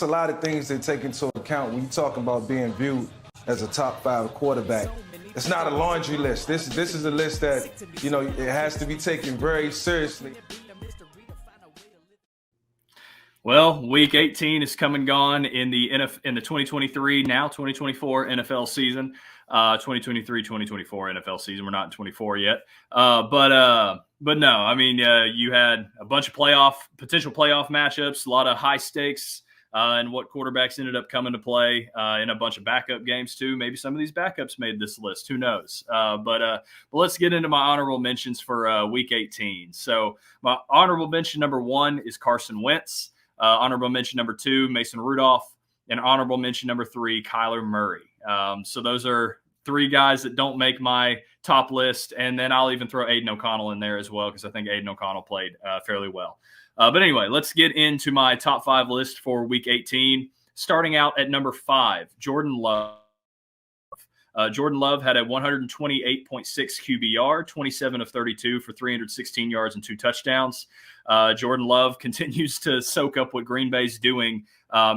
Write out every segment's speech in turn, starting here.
a lot of things they take into account when you talk about being viewed as a top 5 quarterback. It's not a laundry list. This is a list that, it has to be taken very seriously. Well, Week 18 is come and gone in the 2023, now 2024 NFL season. 2023-2024 NFL season. We're not in 24 yet. But no, I mean, you had a bunch of potential playoff matchups, a lot of high stakes, and what quarterbacks ended up coming to play in a bunch of backup games too. Maybe some of these backups made this list. Who knows? But let's get into my honorable mentions for Week 18. So my honorable mention number 1 is Carson Wentz. Honorable mention number 2, Mason Rudolph. And honorable mention number 3, Kyler Murray. So those are 3 guys that don't make my top list. And then I'll even throw Aiden O'Connell in there as well, because I think Aiden O'Connell played fairly well. But anyway, let's get into my top 5 list for Week 18. Starting out at number 5, Jordan Love. Jordan Love had a 128.6 QBR, 27 of 32 for 316 yards and 2 touchdowns. Jordan Love continues to soak up what Green Bay's doing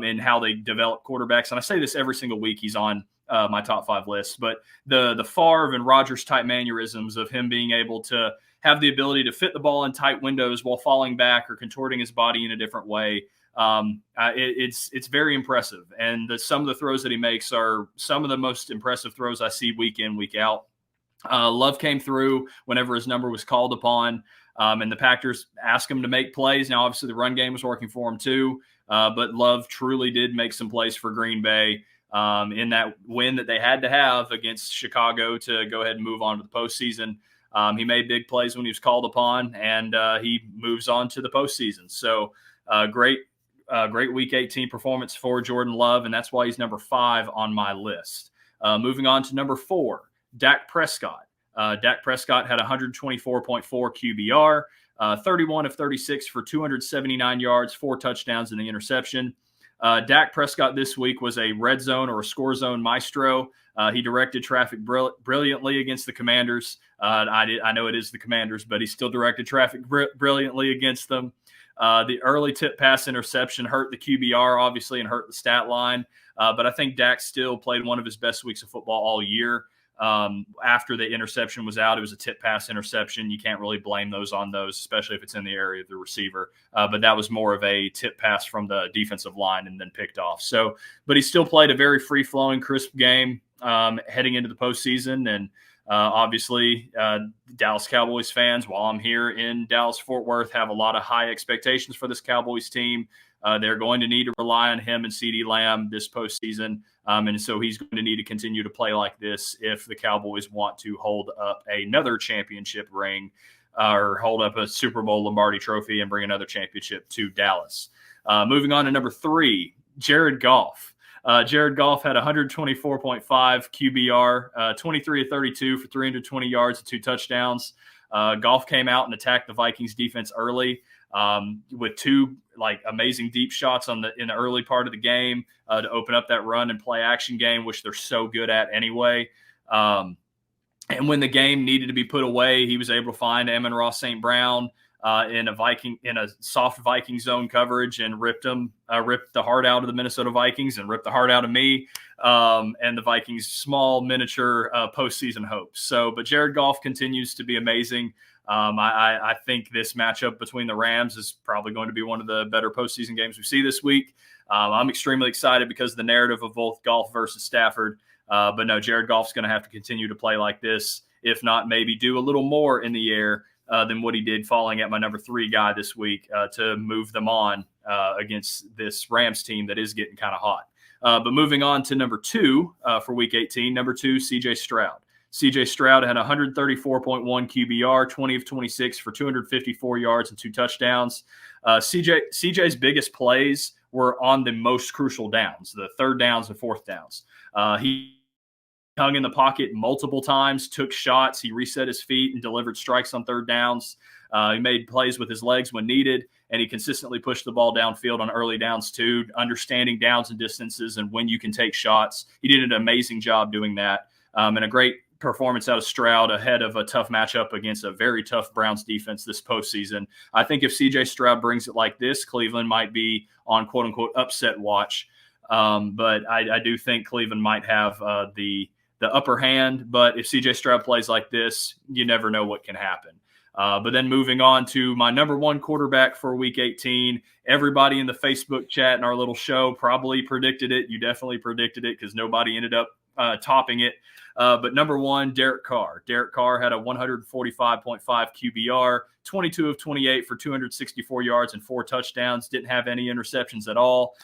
in how they develop quarterbacks. And I say this every single week he's on my top 5 list. But the Favre and Rodgers type mannerisms of him being able to have the ability to fit the ball in tight windows while falling back or contorting his body in a different way, it's very impressive. And some of the throws that he makes are some of the most impressive throws I see week in, week out. Love came through whenever his number was called upon, and the Packers asked him to make plays. Now, obviously, the run game was working for him too, but Love truly did make some plays for Green Bay in that win that they had to have against Chicago to go ahead and move on to the postseason. He made big plays when he was called upon, and he moves on to the postseason. So great Week 18 performance for Jordan Love, and that's why he's number 5 on my list. Moving on to number 4, Dak Prescott. Dak Prescott had 124.4 QBR, 31 of 36 for 279 yards, 4 touchdowns and the interception. Dak Prescott this week was a red zone or a score zone maestro. He directed traffic brilliantly against the Commanders. I know it is the Commanders, but he still directed traffic brilliantly against them. The early tip pass interception hurt the QBR, obviously, and hurt the stat line. But I think Dak still played one of his best weeks of football all year. After the interception was out, it was a tip pass interception. You can't really blame those on those, especially if it's in the area of the receiver. But that was more of a tip pass from the defensive line and then picked off. So, but he still played a very free-flowing, crisp game heading into the postseason. And obviously, Dallas Cowboys fans, while I'm here in Dallas-Fort Worth, have a lot of high expectations for this Cowboys team. They're going to need to rely on him and CeeDee Lamb this postseason. And so he's going to need to continue to play like this if the Cowboys want to hold up another championship ring or hold up a Super Bowl Lombardi trophy and bring another championship to Dallas. Moving on to number 3, Jared Goff. Jared Goff had 124.5 QBR, 23 of 32 for 320 yards and 2 touchdowns. Goff came out and attacked the Vikings defense early with 2 amazing deep shots in the early part of the game to open up that run and play action game, which they're so good at anyway. And when the game needed to be put away, he was able to find Amon-Ra St. Brown in a soft Viking zone coverage and ripped the heart out of the Minnesota Vikings and ripped the heart out of me and the Vikings' small miniature postseason hopes. So, but Jared Goff continues to be amazing. I think this matchup between the Rams is probably going to be one of the better postseason games we see this week. I'm extremely excited because of the narrative of both Goff versus Stafford. But no, Jared Goff's going to have to continue to play like this, if not maybe do a little more in the air than what he did falling at my number 3 guy this week to move them on against this Rams team that is getting kind of hot. But moving on to number 2 for Week 18, number 2, C.J. Stroud. C.J. Stroud had 134.1 QBR, 20 of 26 for 254 yards and 2 touchdowns. CJ's biggest plays were on the most crucial downs, the 3rd downs and 4th downs. He hung in the pocket multiple times, took shots, he reset his feet and delivered strikes on 3rd downs. He made plays with his legs when needed, and he consistently pushed the ball downfield on early downs too, understanding downs and distances and when you can take shots. He did an amazing job doing that, and a great performance out of Stroud ahead of a tough matchup against a very tough Browns defense this postseason. I think if CJ Stroud brings it like this, Cleveland might be on quote unquote upset watch. But I do think Cleveland might have the upper hand. But if CJ Stroud plays like this, you never know what can happen. But then moving on to my number one quarterback for Week 18, everybody in the Facebook chat and our little show probably predicted it. You definitely predicted it because nobody ended up topping it. But number one, Derek Carr. Derek Carr had a 145.5 QBR, 22 of 28 for 264 yards and 4 touchdowns. Didn't have any interceptions at all.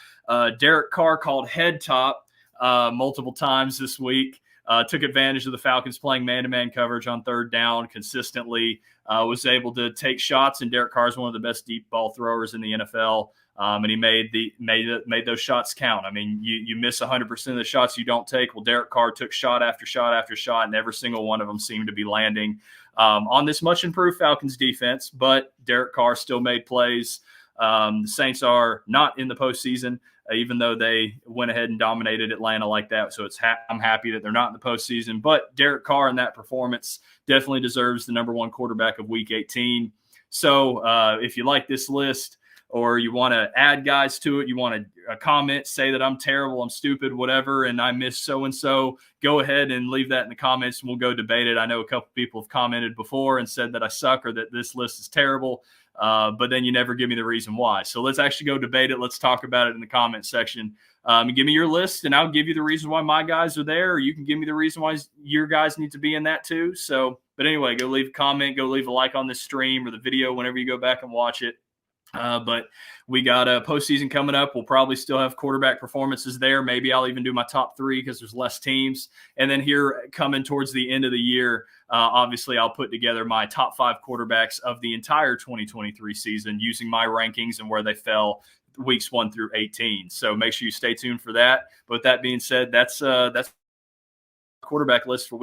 Derek Carr called head top multiple times this week. Took advantage of the Falcons playing man-to-man coverage on third down consistently. Was able to take shots, and Derek Carr is one of the best deep ball throwers in the NFL. And he made those shots count. I mean, you miss 100% of the shots you don't take. Well, Derek Carr took shot after shot after shot, and every single one of them seemed to be landing on this much improved Falcons defense. But Derek Carr still made plays. The Saints are not in the postseason, even though they went ahead and dominated Atlanta like that. So I'm happy that they're not in the postseason. But Derek Carr in that performance definitely deserves the number one quarterback of Week 18. So if you like this list, or you want to add guys to it, you want to comment, say that I'm terrible, I'm stupid, whatever, and I miss so-and-so, go ahead and leave that in the comments, and we'll go debate it. I know a couple people have commented before and said that I suck or that this list is terrible, but then you never give me the reason why. So let's actually go debate it. Let's talk about it in the comment section. Give me your list, and I'll give you the reason why my guys are there, or you can give me the reason why your guys need to be in that too. So, but anyway, go leave a comment, go leave a like on this stream or the video whenever you go back and watch it. But we got a postseason coming up. We'll probably still have quarterback performances there. Maybe I'll even do my top 3 because there's less teams. And then here coming towards the end of the year, obviously I'll put together my top 5 quarterbacks of the entire 2023 season using my rankings and where they fell weeks 1 through 18. So make sure you stay tuned for that. But with that being said, that's quarterback list for week